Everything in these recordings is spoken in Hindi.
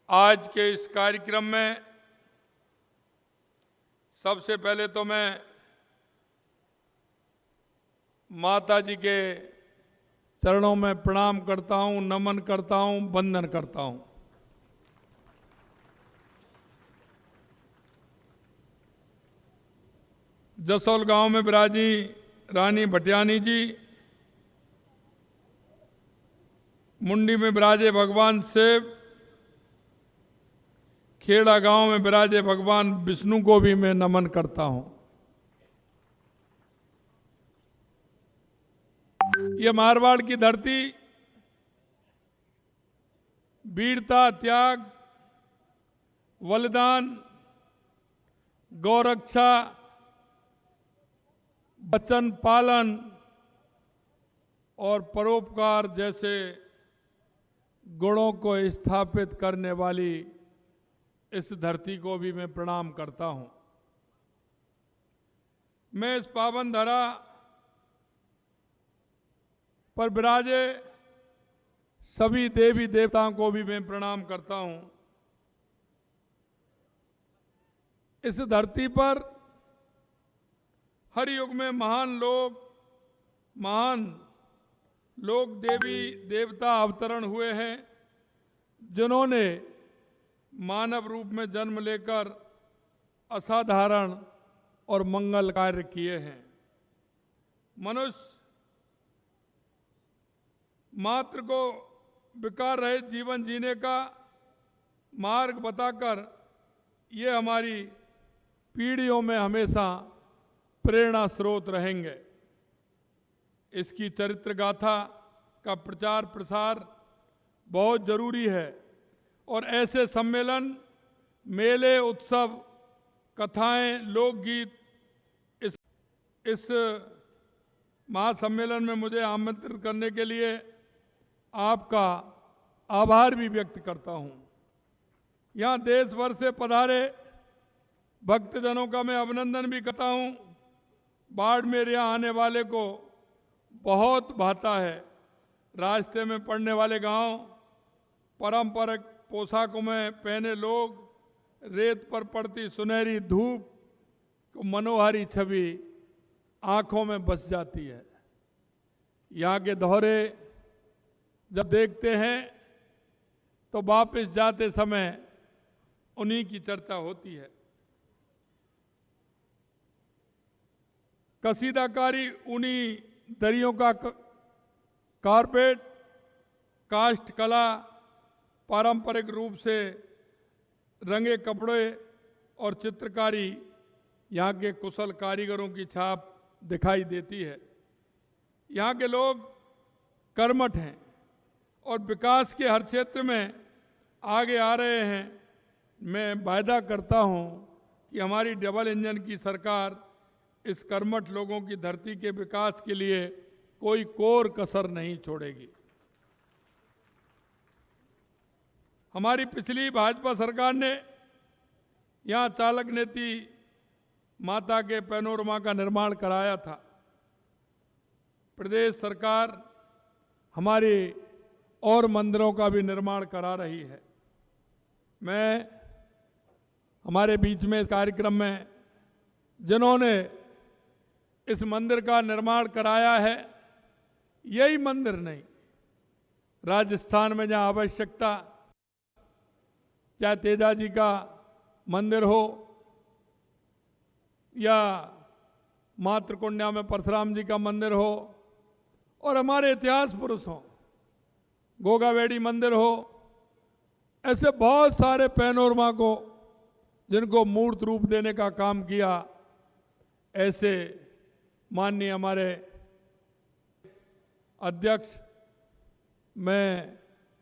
आज के इस कार्यक्रम में सबसे पहले तो मैं माता जी के चरणों में प्रणाम करता हूं, नमन करता हूं, वंदन करता हूं। जसोल गांव में विराजी रानी भटियानी जी, मुंडी में विराजे भगवान शिव, खेड़ा गांव में विराजे भगवान विष्णु को भी मैं नमन करता हूं। ये मारवाड़ की धरती वीरता, त्याग, बलिदान, गौरक्षा, वचन पालन और परोपकार जैसे गुणों को स्थापित करने वाली इस धरती को भी मैं प्रणाम करता हूं। मैं इस पावन धरा पर विराजे सभी देवी देवताओं को भी मैं प्रणाम करता हूं। इस धरती पर हर युग में महान लोग देवी देवता अवतरण हुए हैं, जिन्होंने मानव रूप में जन्म लेकर असाधारण और मंगल कार्य किए हैं। मनुष्य मात्र को विकार रहित जीवन जीने का मार्ग बताकर ये हमारी पीढ़ियों में हमेशा प्रेरणा स्रोत रहेंगे। इसकी चरित्र गाथा का प्रचार प्रसार बहुत जरूरी है और ऐसे सम्मेलन, मेले, उत्सव, कथाएं, लोकगीत इस महासम्मेलन में मुझे आमंत्रित करने के लिए आपका आभार भी व्यक्त करता हूं। यहाँ देश भर से पधारे भक्तजनों का मैं अभिनंदन भी करता हूं। बाड़मेर यहाँ आने वाले को बहुत भाता है। रास्ते में पड़ने वाले गांव, पारंपरिक पोशाकों में पहने लोग, रेत पर पड़ती सुनहरी धूप को मनोहारी छवि आंखों में बस जाती है। यहाँ के दौरे जब देखते हैं तो वापस जाते समय उन्हीं की चर्चा होती है। कसीदाकारी, ऊनी दरियों का कारपेट, काष्ठ कला, पारंपरिक रूप से रंगे कपड़े और चित्रकारी यहाँ के कुशल कारीगरों की छाप दिखाई देती है। यहाँ के लोग कर्मठ हैं और विकास के हर क्षेत्र में आगे आ रहे हैं। मैं वायदा करता हूँ कि हमारी डबल इंजन की सरकार इस कर्मठ लोगों की धरती के विकास के लिए कोई कोर कसर नहीं छोड़ेगी। हमारी पिछली भाजपा सरकार ने यहाँ चालक नेती माता के पैनोरमा का निर्माण कराया था। प्रदेश सरकार हमारी और मंदिरों का भी निर्माण करा रही है। मैं हमारे बीच में इस कार्यक्रम में जिन्होंने इस मंदिर का निर्माण कराया है, यही मंदिर नहीं, राजस्थान में जहाँ आवश्यकता, चाहे तेजाजी का मंदिर हो या मातृकुंड्या में परशुराम जी का मंदिर हो और हमारे इतिहास पुरुष हों, गोगावेड़ी मंदिर हो, ऐसे बहुत सारे पैनोरमा को जिनको मूर्त रूप देने का काम किया, ऐसे माननीय हमारे अध्यक्ष मैं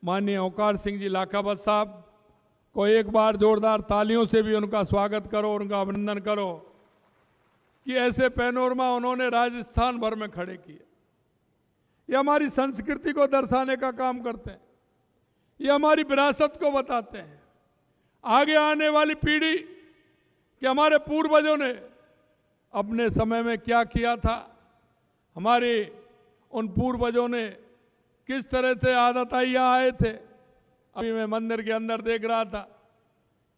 माननीय ओंकार सिंह जी लाखावत साहब को एक बार जोरदार तालियों से भी उनका स्वागत करो, उनका अभिनंदन करो कि ऐसे पैनोरमा उन्होंने राजस्थान भर में खड़े किए। ये हमारी संस्कृति को दर्शाने का काम करते हैं, ये हमारी विरासत को बताते हैं। आगे आने वाली पीढ़ी कि हमारे पूर्वजों ने अपने समय में क्या किया था, हमारे उन पूर्वजों ने किस तरह से आदताइयाँ आए थे, अभी मैं मंदिर के अंदर देख रहा था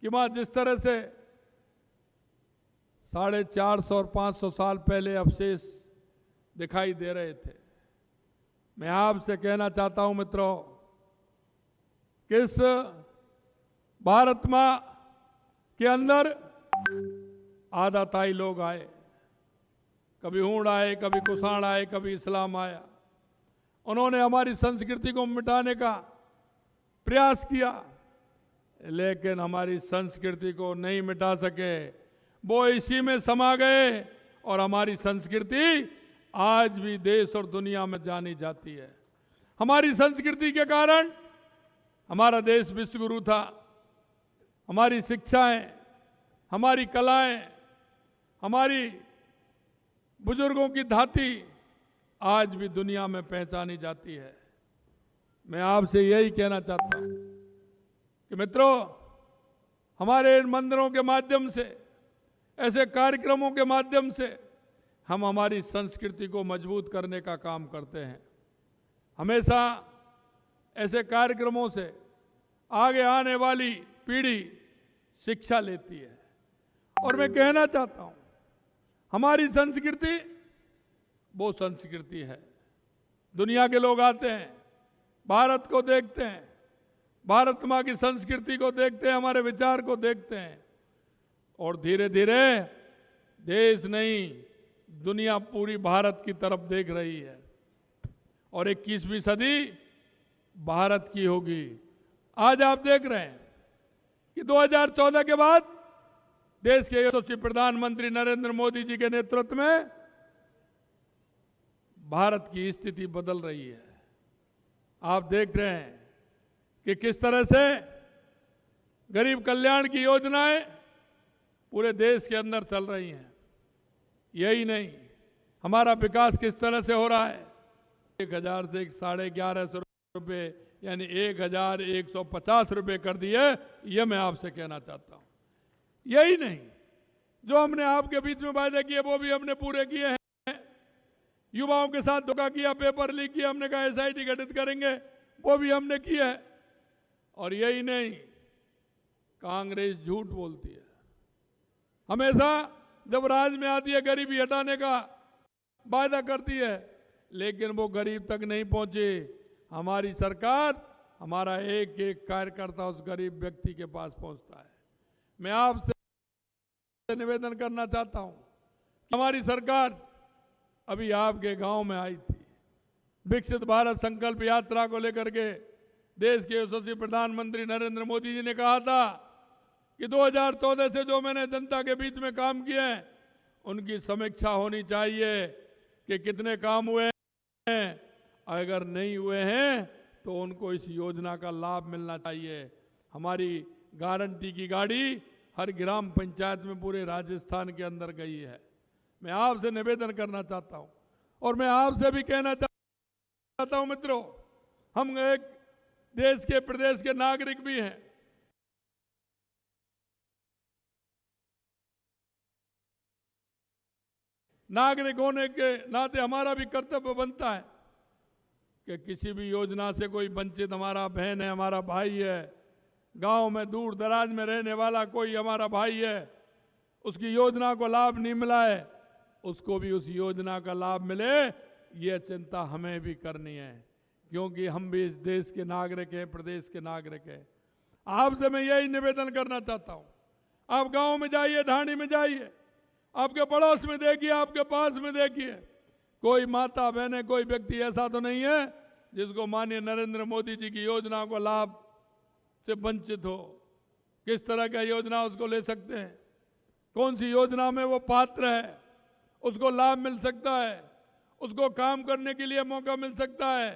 कि वहां जिस तरह से 450 और 500 साल पहले अवशेष दिखाई दे रहे थे। मैं आपसे कहना चाहता हूं मित्रों कि इस भारत मां के अंदर आदाताई लोग आए, कभी हूण आए, कभी कुषाण आए, कभी इस्लाम आया। उन्होंने हमारी संस्कृति को मिटाने का प्रयास किया, लेकिन हमारी संस्कृति को नहीं मिटा सके। वो इसी में समा गए और हमारी संस्कृति आज भी देश और दुनिया में जानी जाती है। हमारी संस्कृति के कारण हमारा देश विश्वगुरु था। हमारी शिक्षाएं, हमारी कलाएं, हमारी बुजुर्गों की धाती आज भी दुनिया में पहचानी जाती है। मैं आपसे यही कहना चाहता हूं कि मित्रों, हमारे इन मंदिरों के माध्यम से, ऐसे कार्यक्रमों के माध्यम से हम हमारी संस्कृति को मजबूत करने का काम करते हैं। हमेशा ऐसे कार्यक्रमों से आगे आने वाली पीढ़ी शिक्षा लेती है। और मैं कहना चाहता हूं, हमारी संस्कृति वो संस्कृति है। दुनिया के लोग आते हैं, भारत को देखते हैं, भारत माँ की संस्कृति को देखते हैं, हमारे विचार को देखते हैं, और धीरे धीरे देश नहीं दुनिया पूरी भारत की तरफ देख रही है। और 21वीं सदी भारत की होगी। आज आप देख रहे हैं कि 2014 के बाद देश के यशस्वी प्रधानमंत्री नरेंद्र मोदी जी के नेतृत्व में भारत की स्थिति बदल रही है। आप देख रहे हैं कि किस तरह से गरीब कल्याण की योजनाएं पूरे देश के अंदर चल रही हैं। यही नहीं, हमारा विकास किस तरह से हो रहा है। 1000 से 1150 रुपये यानी 1150 रुपये कर दिए, ये मैं आपसे कहना चाहता हूं। यही नहीं, जो हमने आपके बीच में वायदे किए वो भी हमने पूरे किए हैं। युवाओं के साथ धोखा किया, पेपर लीक किया, हमने कहा SIT गठित करेंगे, वो भी हमने किया है। और यही नहीं, कांग्रेस झूठ बोलती है। हमेशा जब राज में आती है गरीबी हटाने का वायदा करती है, लेकिन वो गरीब तक नहीं पहुंचे। हमारी सरकार, हमारा एक एक कार्यकर्ता उस गरीब व्यक्ति के पास पहुंचता है। मैं आपसे निवेदन करना चाहता हूं कि हमारी सरकार अभी आपके गांव में आई थी। विकसित भारत संकल्प यात्रा को लेकर के देश के यशस्वी प्रधानमंत्री नरेंद्र मोदी जी ने कहा था कि 2014 से जो मैंने जनता के बीच में काम किए हैं उनकी समीक्षा होनी चाहिए कि कितने काम हुए हैं। अगर नहीं हुए हैं तो उनको इस योजना का लाभ मिलना चाहिए। हमारी गारंटी की गाड़ी हर ग्राम पंचायत में पूरे राजस्थान के अंदर गई है। मैं आपसे निवेदन करना चाहता हूं और मैं आपसे भी कहना चाहता हूं मित्रों, हम एक देश के प्रदेश के नागरिक भी हैं। नागरिक होने के नाते हमारा भी कर्तव्य बनता है कि किसी भी योजना से कोई वंचित हमारा बहन है, हमारा भाई है, गांव में दूर दराज में रहने वाला कोई हमारा भाई है, उसकी योजना को लाभ नहीं मिला है, उसको भी उस योजना का लाभ मिले, ये चिंता हमें भी करनी है, क्योंकि हम भी इस देश के नागरिक हैं, प्रदेश के नागरिक हैं। आपसे मैं यही निवेदन करना चाहता हूं, आप गांव में जाइए, ढाणी में जाइए, आपके पड़ोस में देखिए, आपके पास में देखिए, कोई माता बहने, कोई व्यक्ति ऐसा तो नहीं है जिसको माननीय नरेंद्र मोदी जी की योजना को लाभ से वंचित हो। किस तरह का योजना उसको ले सकते हैं, कौन सी योजना में वो पात्र है, उसको लाभ मिल सकता है, उसको काम करने के लिए मौका मिल सकता है।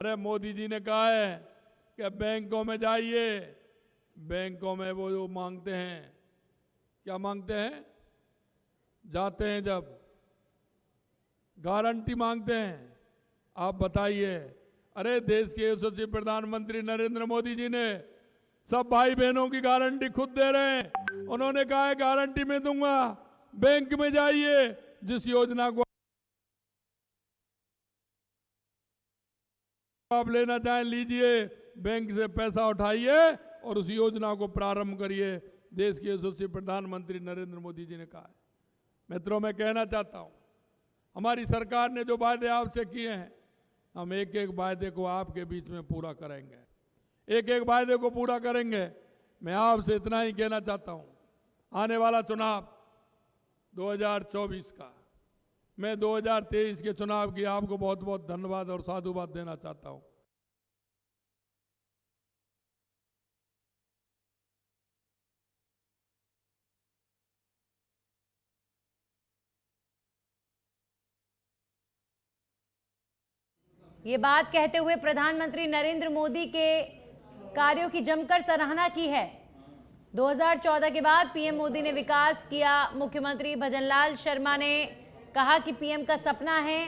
अरे मोदी जी ने कहा है कि बैंकों में जाइए, बैंकों में वो जो मांगते हैं, क्या मांगते हैं, जाते हैं जब गारंटी मांगते हैं। आप बताइए, अरे देश के यशस्वी प्रधानमंत्री नरेंद्र मोदी जी ने सब भाई बहनों की गारंटी खुद दे रहे हैं। उन्होंने कहा है गारंटी में दूंगा, बैंक में जाइए, जिस योजना को आप लेना चाहें लीजिए, बैंक से पैसा उठाइए और उस योजना को प्रारंभ करिए, देश के यशस्वी प्रधानमंत्री नरेंद्र मोदी जी ने कहा है। मित्रों, मैं कहना चाहता हूं, हमारी सरकार ने जो वायदे आपसे किए हैं, हम एक एक वायदे को आपके बीच में पूरा करेंगे, एक एक वायदे को पूरा करेंगे। मैं आपसे इतना ही कहना चाहता हूं, आने वाला चुनाव 2024 का, मैं 2023 के चुनाव की आपको बहुत बहुत धन्यवाद और साधुवाद देना चाहता हूं। ये बात कहते हुए प्रधानमंत्री नरेंद्र मोदी के कार्यों की जमकर सराहना की है। 2014 के बाद पीएम मोदी ने विकास किया। मुख्यमंत्री भजनलाल शर्मा ने कहा कि पीएम का सपना है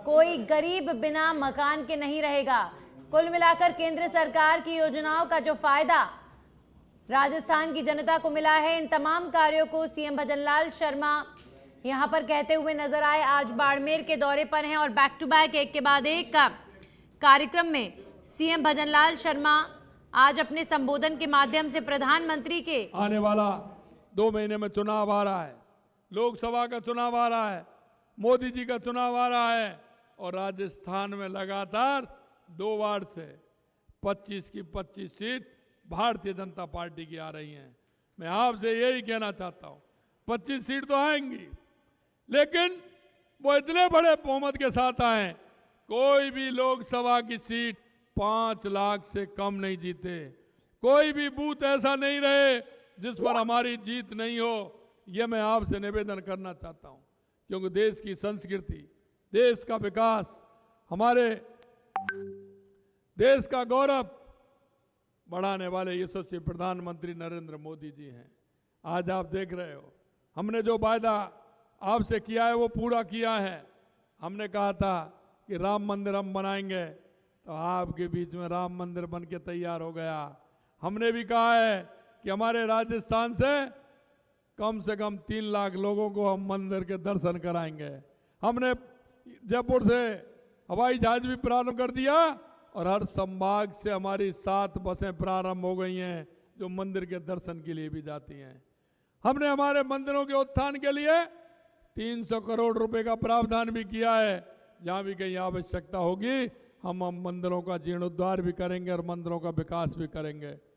कोई गरीब बिना मकान के नहीं रहेगा। कुल मिलाकर केंद्र सरकार की योजनाओं का जो फायदा राजस्थान की जनता को मिला है, इन तमाम कार्यों को सीएम भजनलाल शर्मा यहां पर कहते हुए नजर आए। आज बाड़मेर के दौरे पर हैं और बैक टू बैक एक के बाद एक का कार्यक्रम में सीएम भजनलाल शर्मा आज अपने संबोधन के माध्यम से प्रधानमंत्री के आने वाला 2 महीने में चुनाव आ रहा है, लोकसभा का चुनाव आ रहा है, मोदी जी का चुनाव आ रहा है और राजस्थान में लगातार 2 बार से 25 की 25 सीट भारतीय जनता पार्टी की आ रही हैं। मैं आपसे यही कहना चाहता हूं, 25 सीट तो आएंगी, लेकिन वो इतने बड़े बहुमत के साथ आए, कोई भी लोकसभा की सीट 5 लाख से कम नहीं जीते, कोई भी बूथ ऐसा नहीं रहे जिस पर हमारी जीत नहीं हो। यह मैं आपसे निवेदन करना चाहता हूं, क्योंकि देश की संस्कृति, देश का विकास, हमारे देश का गौरव बढ़ाने वाले यशस्वी प्रधानमंत्री नरेंद्र मोदी जी हैं। आज आप देख रहे हो, हमने जो वायदा आपसे किया है वो पूरा किया है। हमने कहा था कि राम मंदिर हम बनाएंगे, तो आपके बीच में राम मंदिर बन के तैयार हो गया। हमने भी कहा है कि हमारे राजस्थान से कम 3 लाख लोगों को हम मंदिर के दर्शन कराएंगे। हमने जयपुर से हवाई जहाज भी प्रारंभ कर दिया और हर संभाग से हमारी 7 बसें प्रारंभ हो गई हैं जो मंदिर के दर्शन के लिए भी जाती हैं। हमने हमारे मंदिरों के उत्थान के लिए 300 करोड़ रुपए का प्रावधान भी किया है। जहां भी कहीं आवश्यकता होगी हम मंदिरों का जीर्णोद्धार भी करेंगे और मंदिरों का विकास भी करेंगे।